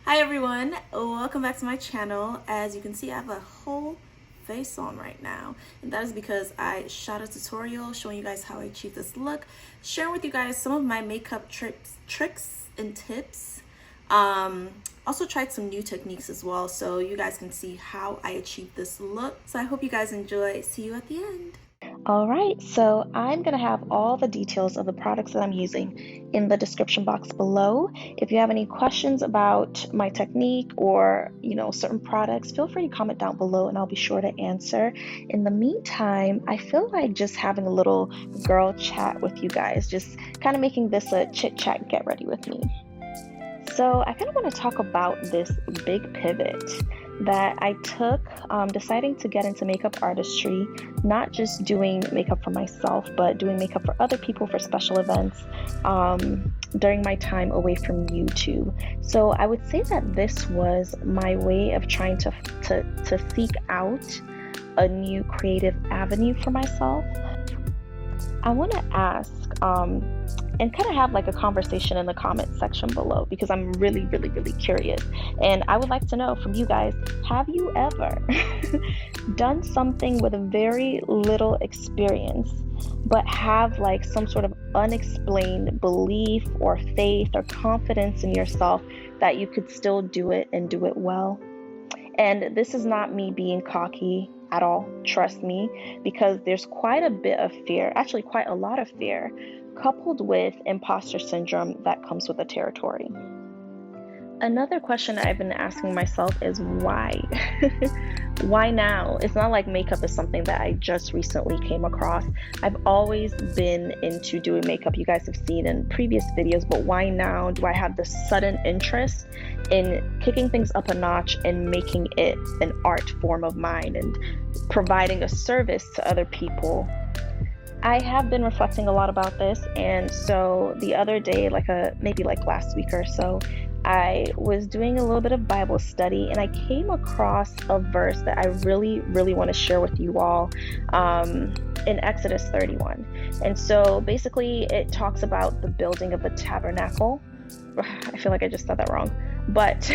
Hi everyone, welcome back to my channel. As you can see, I have a whole face on right now, and that is because I shot a tutorial showing you guys how I achieve this look, sharing with you guys some of my makeup tricks and tips. Also tried some new techniques as well, so you guys can see how I achieve this look. So I hope you guys enjoy. See you at the end. All right, so I'm going to have all the details of the products that I'm using in the description box below. If you have any questions about my technique or, certain products, feel free to comment down below and I'll be sure to answer. In the meantime, I feel like just having a little girl chat with you guys, just kind of making this a chit chat get ready with me. So I kind of want to talk about this big pivot that I took deciding to get into makeup artistry, not just doing makeup for myself, but doing makeup for other people for special events during my time away from YouTube. So I would say that this was my way of trying to seek out a new creative avenue for myself. I want to ask and kind of have like a conversation in the comment section below because I'm really curious, and I would like to know from you guys, have you ever done something with very little experience but have like some sort of unexplained belief or faith or confidence in yourself that you could still do it and do it well? And this is not me being cocky at all, trust me, because there's quite a bit of fear, actually quite a lot of fear, coupled with imposter syndrome that comes with the territory. Another question I've been asking myself is why? Why now? It's not like makeup is something that I just recently came across. I've always been into doing makeup. You guys have seen in previous videos, but why now do I have this sudden interest in kicking things up a notch and making it an art form of mine and providing a service to other people? I have been reflecting a lot about this, and so the other day, maybe last week or so, I was doing a little bit of Bible study and I came across a verse that I really want to share with you all in Exodus 31. And so basically it talks about the building of the tabernacle. I feel like I just said that wrong, but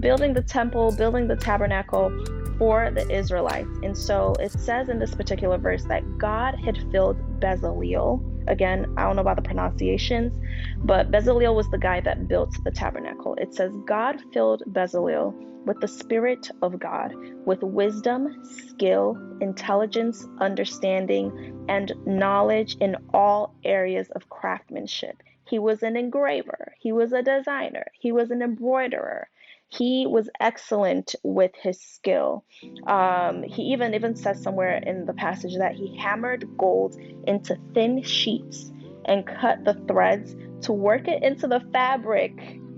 building the temple, building the tabernacle for the Israelites. And so it says in this particular verse that God had filled Bezalel. Again, I don't know about the pronunciations, but Bezalel was the guy that built the tabernacle. It says God filled Bezalel with the Spirit of God, with wisdom, skill, intelligence, understanding, and knowledge in all areas of craftsmanship. He was an engraver. He was a designer. He was an embroiderer. He was excellent with his skill. He even says somewhere in the passage that he hammered gold into thin sheets and cut the threads to work it into the fabric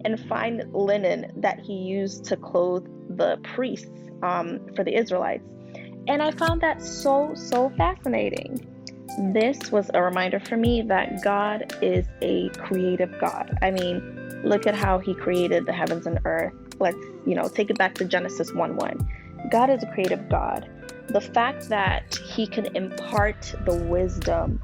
and fine linen that he used to clothe the priests for the Israelites. And I found that so fascinating. This was a reminder for me that God is a creative God. I mean, look at how he created the heavens and earth. Let's, take it back to Genesis 1:1. God is a creative God. The fact that he can impart the wisdom,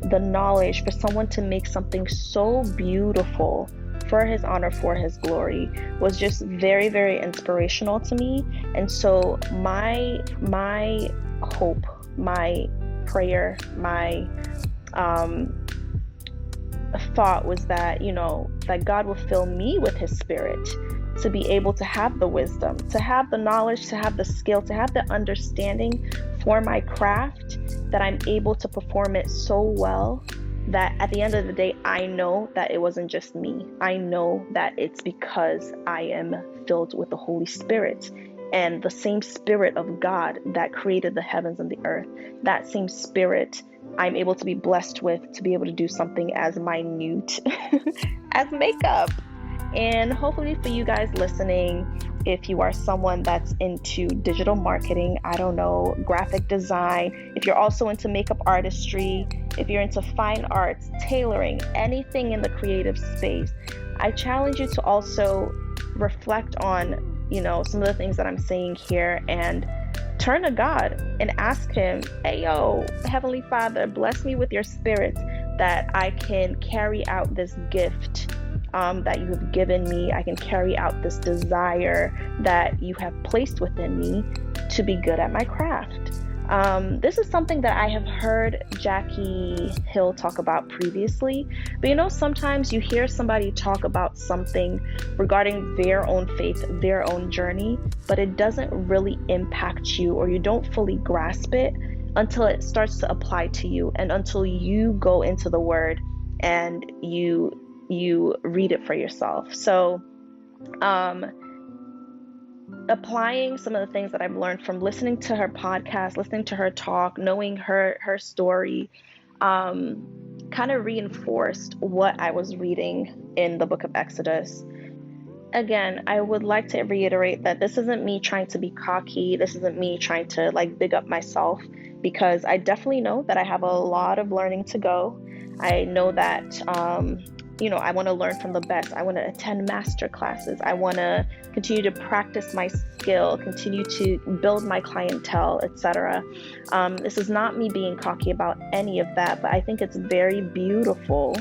the knowledge for someone to make something so beautiful for his honor, for his glory, was just very inspirational to me. And so my hope, my prayer, my thought was that, that God will fill me with his Spirit to be able to have the wisdom, to have the knowledge, to have the skill, to have the understanding for my craft, that I'm able to perform it so well that at the end of the day, I know that it wasn't just me. I know that it's because I am filled with the Holy Spirit. And the same Spirit of God that created the heavens and the earth, that same Spirit I'm able to be blessed with to be able to do something as minute as makeup. And hopefully for you guys listening, if you are someone that's into digital marketing, I don't know, graphic design, if you're also into makeup artistry, if you're into fine arts, tailoring, anything in the creative space, I challenge you to also reflect on some of the things that I'm saying here and turn to God and ask him, hey, Heavenly Father, bless me with your Spirit that I can carry out this gift that you have given me. I can carry out this desire that you have placed within me to be good at my craft. This is something that I have heard Jackie Hill talk about previously, but sometimes you hear somebody talk about something regarding their own faith, their own journey, but it doesn't really impact you, or you don't fully grasp it until it starts to apply to you, and until you go into the Word and you read it for yourself. So applying some of the things that I've learned from listening to her podcast, listening to her talk, knowing her story, kind of reinforced what I was reading in the book of Exodus. Again, I would like to reiterate that this isn't me trying to be cocky. This isn't me trying to big up myself, because I definitely know that I have a lot of learning to go. I know that I want to learn from the best. I want to attend master classes. I want to continue to practice my skill, continue to build my clientele, etc. This is not me being cocky about any of that, but I think it's very beautiful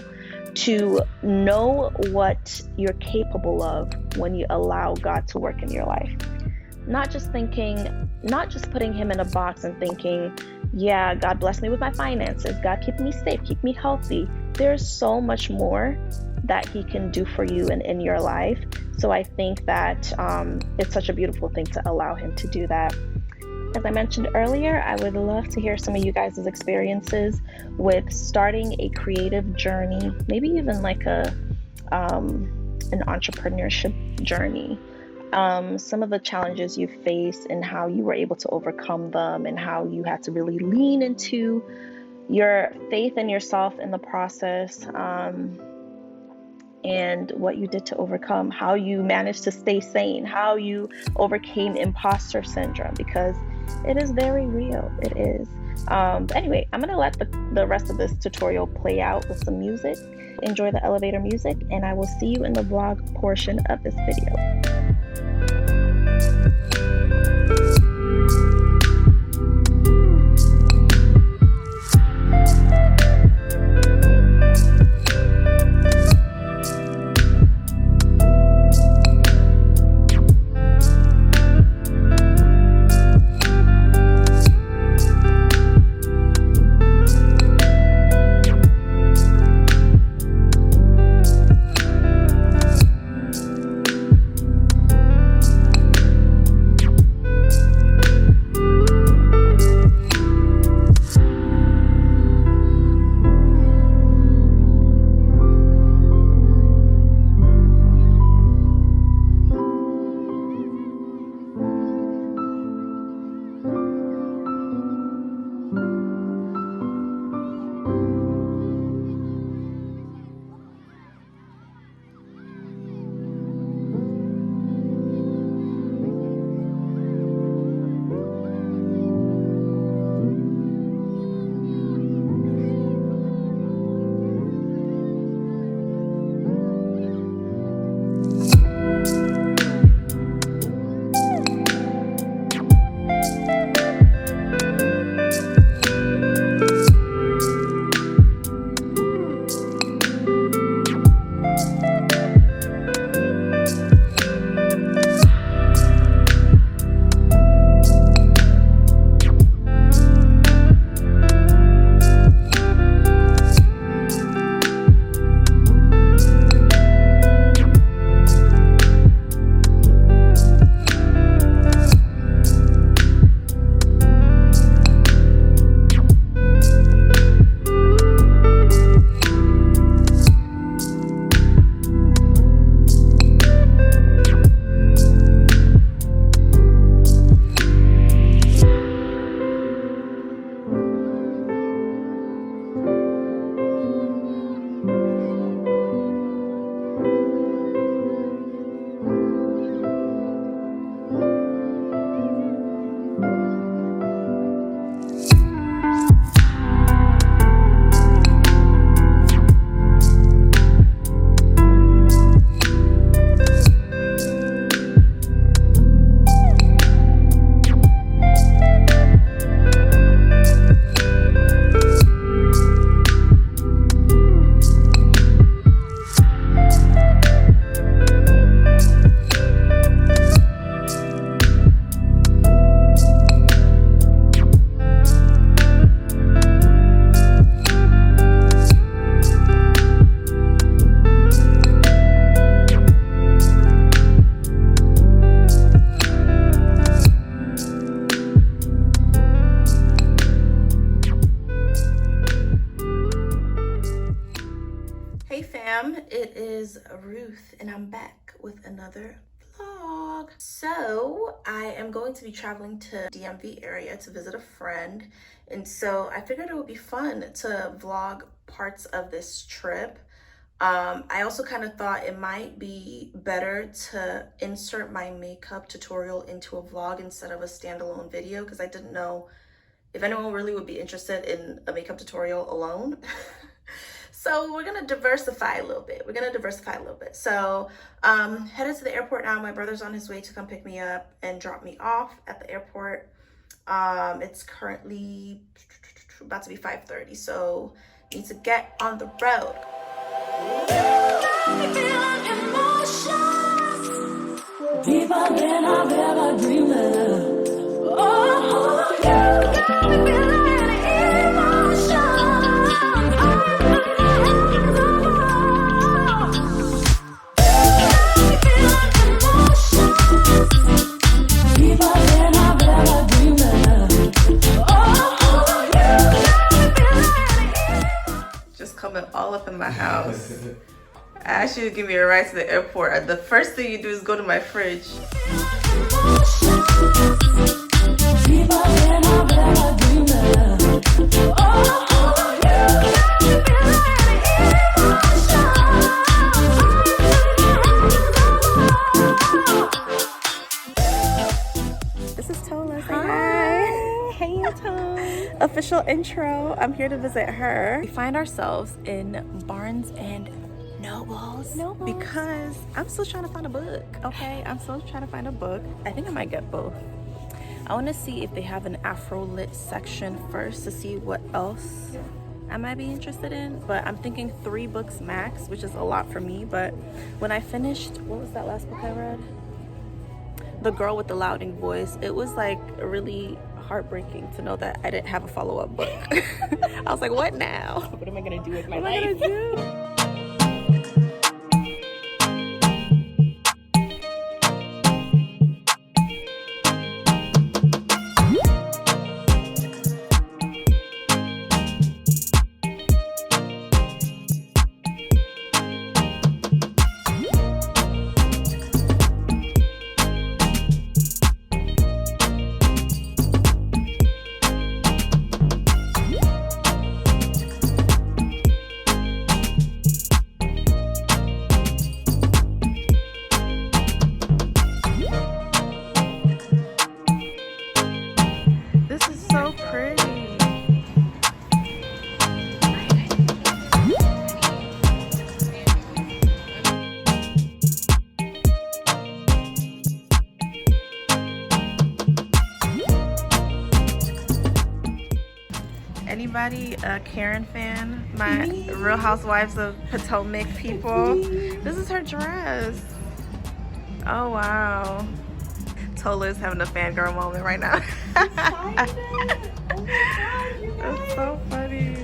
to know what you're capable of when you allow God to work in your life. Not just putting him in a box and thinking, yeah, God bless me with my finances. God keep me safe, keep me healthy. There's so much more that he can do for you and in your life. So I think that it's such a beautiful thing to allow him to do that. As I mentioned earlier, I would love to hear some of you guys' experiences with starting a creative journey, maybe even an entrepreneurship journey. Some of the challenges you faced and how you were able to overcome them, and how you had to really lean into your faith in yourself in the process, and what you did to overcome, how you managed to stay sane, how you overcame imposter syndrome, because it is very real. It is. But anyway, I'm going to let the rest of this tutorial play out with some music. Enjoy the elevator music, and I will see you in the vlog portion of this video. is Ruth, and I'm back with another vlog. So I am going to be traveling to DMV area to visit a friend, and so I figured it would be fun to vlog parts of this trip. I also kind of thought it might be better to insert my makeup tutorial into a vlog instead of a standalone video, because I didn't know if anyone really would be interested in a makeup tutorial alone. So we're gonna diversify a little bit. So headed to the airport now. My brother's on his way to come pick me up and drop me off at the airport. It's currently about to be 5:30, so need to get on the road. Deeper than I've ever dreamed of. Oh, you got me feeling emotion. Just coming all up in my house. I asked you to give me a ride to the airport. The first thing you do is go to my fridge. This is Tola. Say hi. Hey, Tom. Official intro. I'm here to visit her. We find ourselves in Barnes and Nobles because I'm still trying to find a book. Okay, I'm still trying to find a book. I think I might get both. I want to see if they have an Afro lit section first to see what else I might be interested in, but I'm thinking 3 books max, which is a lot for me. But when I finished, what was that last book I read? The Girl with the Louding Voice. It was like really heartbreaking to know that I didn't have a follow-up book. I was like, what now? What am I gonna do with my life? What am I gonna do? Anybody a Karen fan? My Real Housewives of Potomac people. This is her dress. Oh wow. Tola's having a fangirl moment right now. Oh my God, you guys. It's so funny.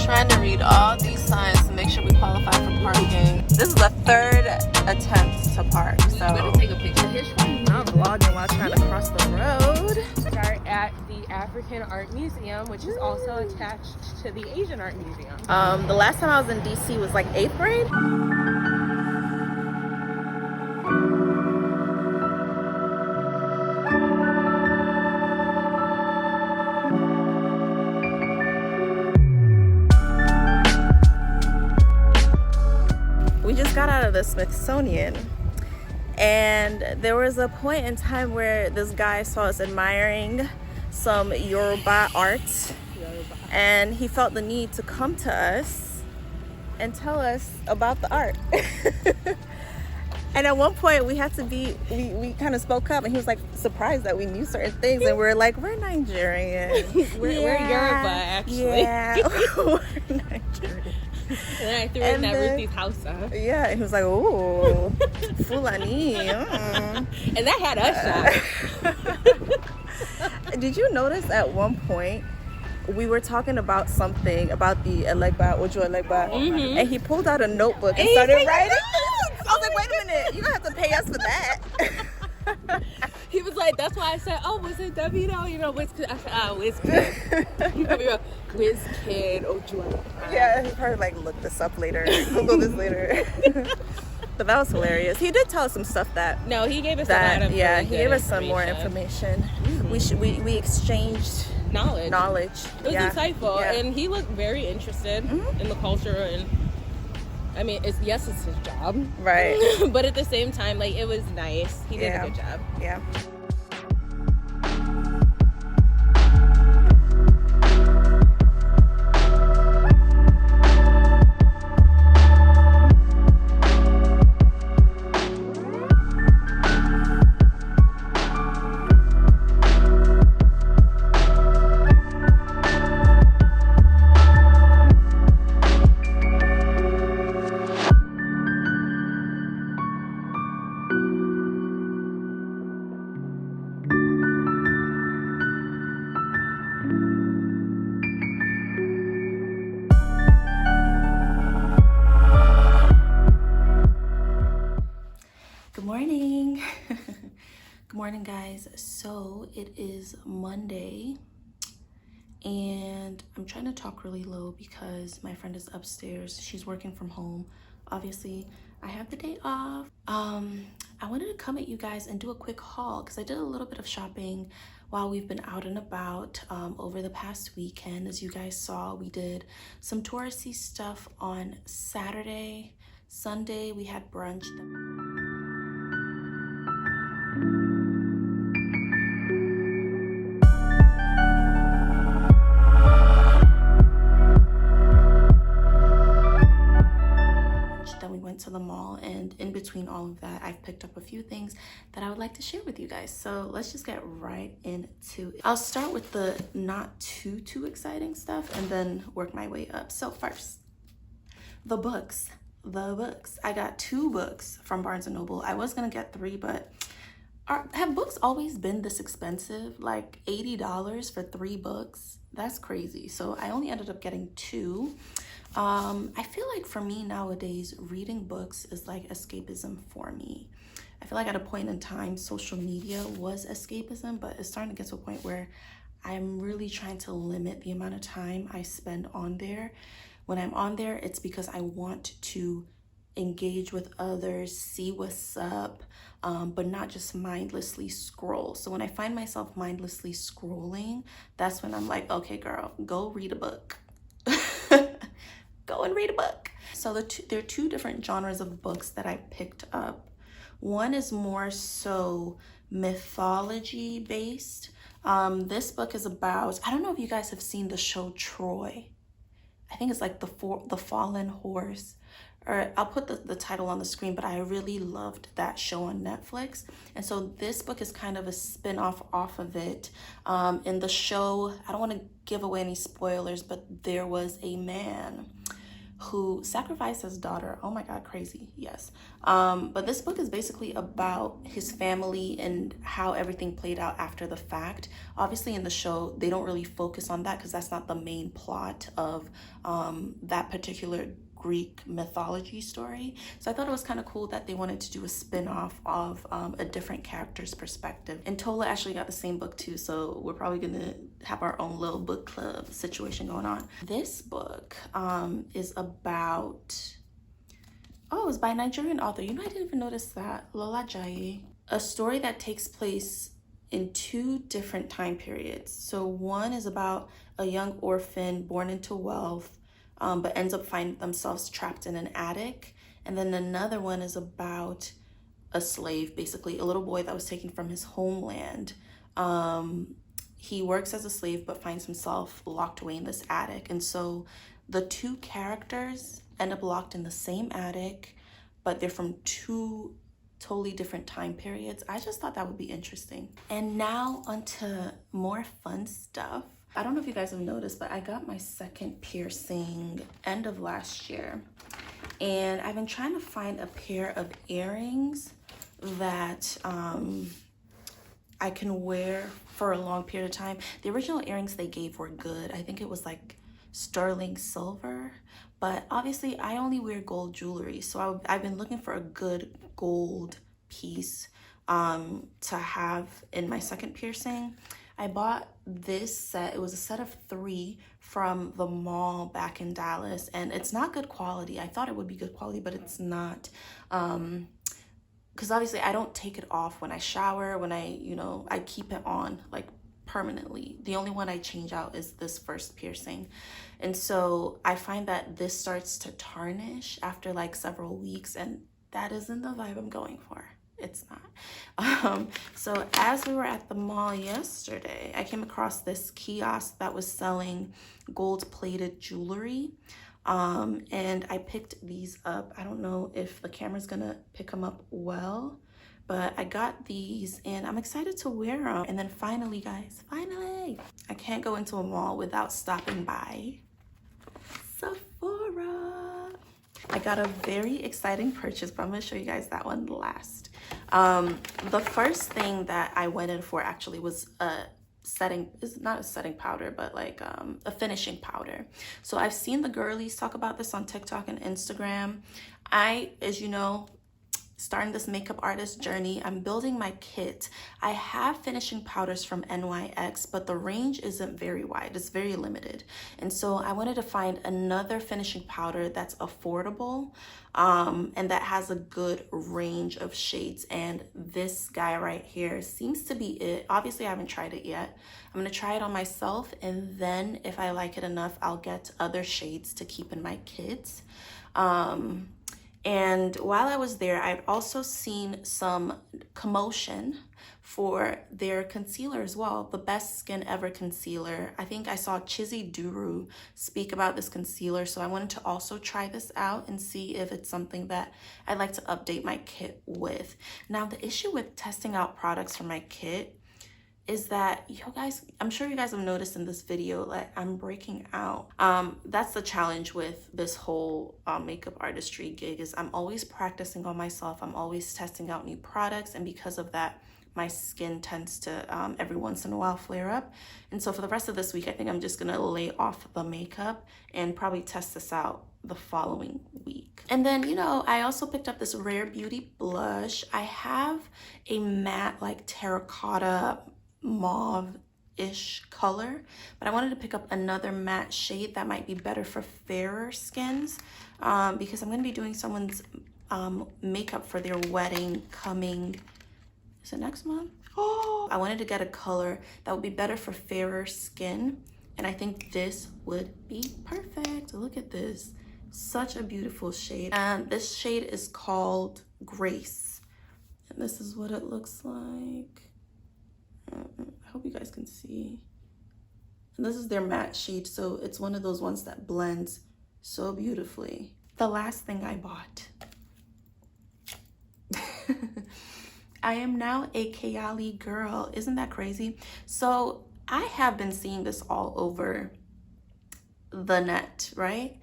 Trying to read all these signs to make sure we qualify for parking. This is the 3rd attempt to park, so You better take a picture. I'm vlogging while trying to cross the road. Start at the African Art Museum, which is also attached to the Asian Art Museum. The last time I was in DC was like 8th grade. We just got out of the Smithsonian, and there was a point in time where this guy saw us admiring some Yoruba art, and he felt the need to come to us and tell us about the art. And at one point we had to be, we kind of spoke up, and he was like surprised that we knew certain things, and we were like, we're Nigerian. We're Yoruba, actually. Yeah, we're Nigerian. And then I threw in that Ruthie's Hausa. Yeah, and he was like, "Oh, Fulani." And that had us shocked. Did you notice at one point we were talking about something about the Elegba, Ojo Elegba, and he pulled out a notebook and started writing? I was like, wait a minute, you don't have to pay us for that. He was like, that's why I said, oh, was it Davino? You know, Wiz Kid. I said, Wiz Kid. He probably go, Wiz Kid, Ojua. Yeah, he probably like look this up later, Google this later. But that was hilarious. He did tell us some stuff that. No, he gave us a lot of yeah, really he good gave us some more information. We exchanged knowledge. It was insightful, and he looked very interested in the culture, and I mean, it's his job, right? But at the same time, like, it was nice. He did a good job. Yeah. Good morning. Good morning, guys. So it is Monday and I'm trying to talk really low because my friend is upstairs. She's working from home. Obviously, I have the day off. I wanted to come at you guys and do a quick haul because I did a little bit of shopping while we've been out and about over the past weekend. As you guys saw, we did some touristy stuff on Saturday. Sunday, we had brunch. Then we went to the mall, and in between all of that, I've picked up a few things that I would like to share with you guys. So let's just get right into it. I'll start with the not too exciting stuff and then work my way up. So first, the books. I got 2 books from Barnes & Noble. I was gonna get 3, but have books always been this expensive? Like $80 for 3 books? That's crazy. So I only ended up getting 2. I feel like for me nowadays, reading books is like escapism for me. I feel like at a point in time, social media was escapism, but it's starting to get to a point where I'm really trying to limit the amount of time I spend on there. When I'm on there, it's because I want to engage with others, see what's up, but not just mindlessly scroll. So when I find myself mindlessly scrolling, that's when I'm like, okay, girl, go read a book. Go and read a book. So there are 2 different genres of books that I picked up. One is more so mythology based. This book is about, I don't know if you guys have seen the show Troy. I think it's like the Fallen Horse, or I'll put the title on the screen, but I really loved that show on Netflix. And so this book is kind of a spin-off off of it. In the show, I don't want to give away any spoilers, but there was a man who sacrificed his daughter. Oh my God, crazy, yes. But this book is basically about his family and how everything played out after the fact. Obviously in the show, they don't really focus on that because that's not the main plot of that particular Greek mythology story. So I thought it was kind of cool that they wanted to do a spin-off of a different character's perspective. And Tola actually got the same book too, so we're probably gonna have our own little book club situation going on. This book is about, oh, it's by a Nigerian author. You know, I didn't even notice that. Lola Jaye. A story that takes place in 2 different time periods. So one is about a young orphan born into wealth, but ends up finding themselves trapped in an attic. And then another one is about a slave, basically a little boy that was taken from his homeland. He works as a slave, but finds himself locked away in this attic. And so the 2 characters end up locked in the same attic, but they're from 2 totally different time periods. I just thought that would be interesting. And now onto more fun stuff. I don't know if you guys have noticed, but I got my 2nd piercing end of last year. And I've been trying to find a pair of earrings that I can wear for a long period of time. The original earrings they gave were good. I think it was like sterling silver, but obviously I only wear gold jewelry. So I've been looking for a good gold piece to have in my second piercing. I bought this set. It was a set of 3 from the mall back in Dallas, and it's not good quality. I thought it would be good quality, but it's not. Because obviously I don't take it off when I shower, when I keep it on like permanently. The only one I change out is this first piercing. And so I find that this starts to tarnish after like several weeks, and that isn't the vibe I'm going for. It's not. So as we were at the mall yesterday, I came across this kiosk that was selling gold-plated jewelry. And I picked these up. I don't know if the camera's gonna pick them up well, but I got these and I'm excited to wear them. And then finally, guys, I can't go into a mall without stopping by Sephora. I got a very exciting purchase, but I'm gonna show you guys that one last. The first thing that I went in for actually was not a setting powder, but like a finishing powder. So I've seen the girlies talk about this on TikTok and Instagram. As you know, starting this makeup artist journey, I'm building my kit. I have finishing powders from NYX, but the range isn't very wide. It's very limited. And so I wanted to find another finishing powder that's affordable and that has a good range of shades. And this guy right here seems to be it. Obviously, I haven't tried it yet. I'm gonna try it on myself, and then if I like it enough, I'll get other shades to keep in my kit. And while I was there, I've also seen some commotion for their concealer as well, the Best Skin Ever concealer. I think I saw Chizzy Duru speak about this concealer, so I wanted to also try this out and see if it's something that I'd like to update my kit with. Now, the issue with testing out products for my kit is that, you guys, I'm sure you guys have noticed in this video, like I'm breaking out. That's the challenge with this whole makeup artistry gig, is I'm always practicing on myself. I'm always testing out new products, and because of that, my skin tends to every once in a while flare up. And so for the rest of this week, I think I'm just gonna lay off the makeup and probably test this out the following week. And then, I also picked up this Rare Beauty blush. I have a matte like terracotta mauve-ish color, but I wanted to pick up another matte shade that might be better for fairer skins, because I'm going to be doing someone's makeup for their wedding coming, is it next month? Oh, I wanted to get a color that would be better for fairer skin, and I think this would be perfect. Look at this, such a beautiful shade. And this shade is called Grace, and this is what it looks like. I hope you guys can see. And this is their matte shade, so it's one of those ones that blends so beautifully. The last thing I bought. I am now a Kayali girl. Isn't that crazy? So I have been seeing this all over the net, right?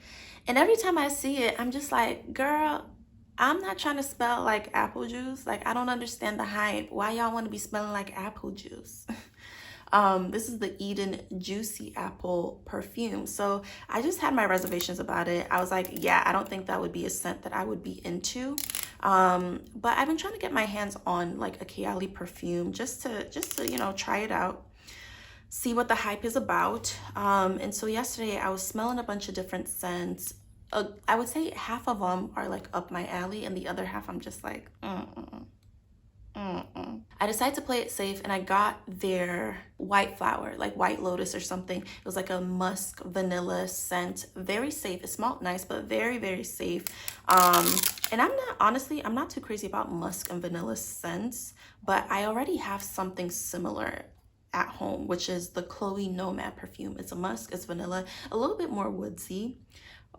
And every time I see it, I'm just like, girl, I'm not trying to smell like apple juice. Like, I don't understand the hype. Why y'all want to be smelling like apple juice? This is the Eden Juicy Apple perfume. So I just had my reservations about it. I was like, yeah, I don't think that would be a scent that I would be into. But I've been trying to get my hands on like a Kayali perfume just to try it out, see what the hype is about. And so yesterday I was smelling a bunch of different scents. I would say half of them are like up my alley, and the other half I'm just like, I decided to play it safe, and I got their white flower, like White Lotus or something. It was like a musk vanilla scent, very safe. It smelled nice, but very, very safe. And I'm not too crazy about musk and vanilla scents, but I already have something similar at home, which is the Chloe Nomad perfume. It's a musk, it's vanilla, a little bit more woodsy,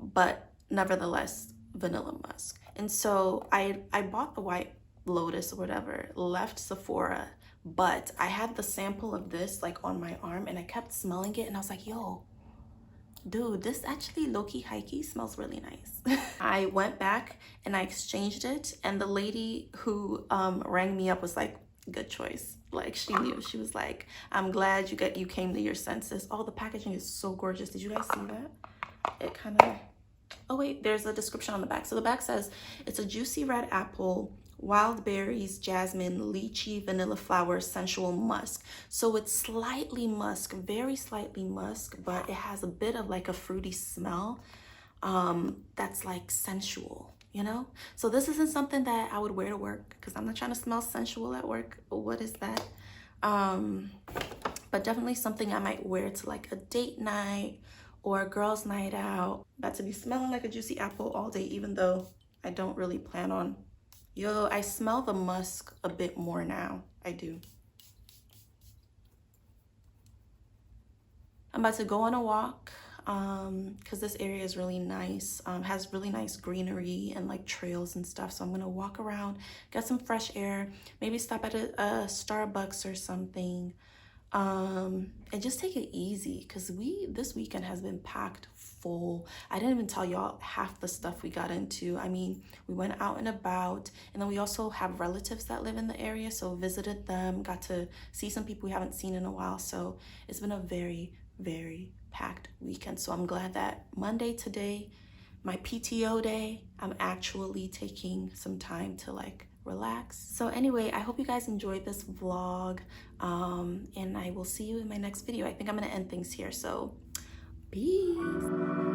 but nevertheless vanilla musk. And so I bought the White Lotus or whatever, left Sephora, but I had the sample of this like on my arm, and I kept smelling it, and I was like, yo, dude, this actually low-key high-key smells really nice. I went back and I exchanged it, and the lady who rang me up was like, good choice. Like, she knew. She was like, I'm glad you came to your senses. Oh, the packaging is so gorgeous. Did you guys see that? It kind of, oh wait, there's a description on the back. So the back says, it's a juicy red apple wild berries, jasmine, lychee, vanilla flower, sensual musk. So it's slightly musk, very slightly musk, but it has a bit of like a fruity smell that's like sensual, you know? So this isn't something that I would wear to work because I'm not trying to smell sensual at work. What is that? But definitely something I might wear to like a date night or a girls' night out. About to be smelling like a juicy apple all day, even though I don't really plan on. Yo, I smell the musk a bit more now. I do. I'm about to go on a walk because this area is really nice, has really nice greenery and like trails and stuff. So I'm gonna walk around, get some fresh air, maybe stop at a Starbucks or something, and just take it easy because this weekend has been packed full. I didn't even tell y'all half the stuff we got into. I mean, we went out and about, and then we also have relatives that live in the area, so visited them, got to see some people we haven't seen in a while. So it's been a very, very packed weekend. So I'm glad that Monday today, my PTO day, I'm actually taking some time to like relax. So anyway, I hope you guys enjoyed this vlog, and I will see you in my next video. I think I'm gonna end things here, so peace.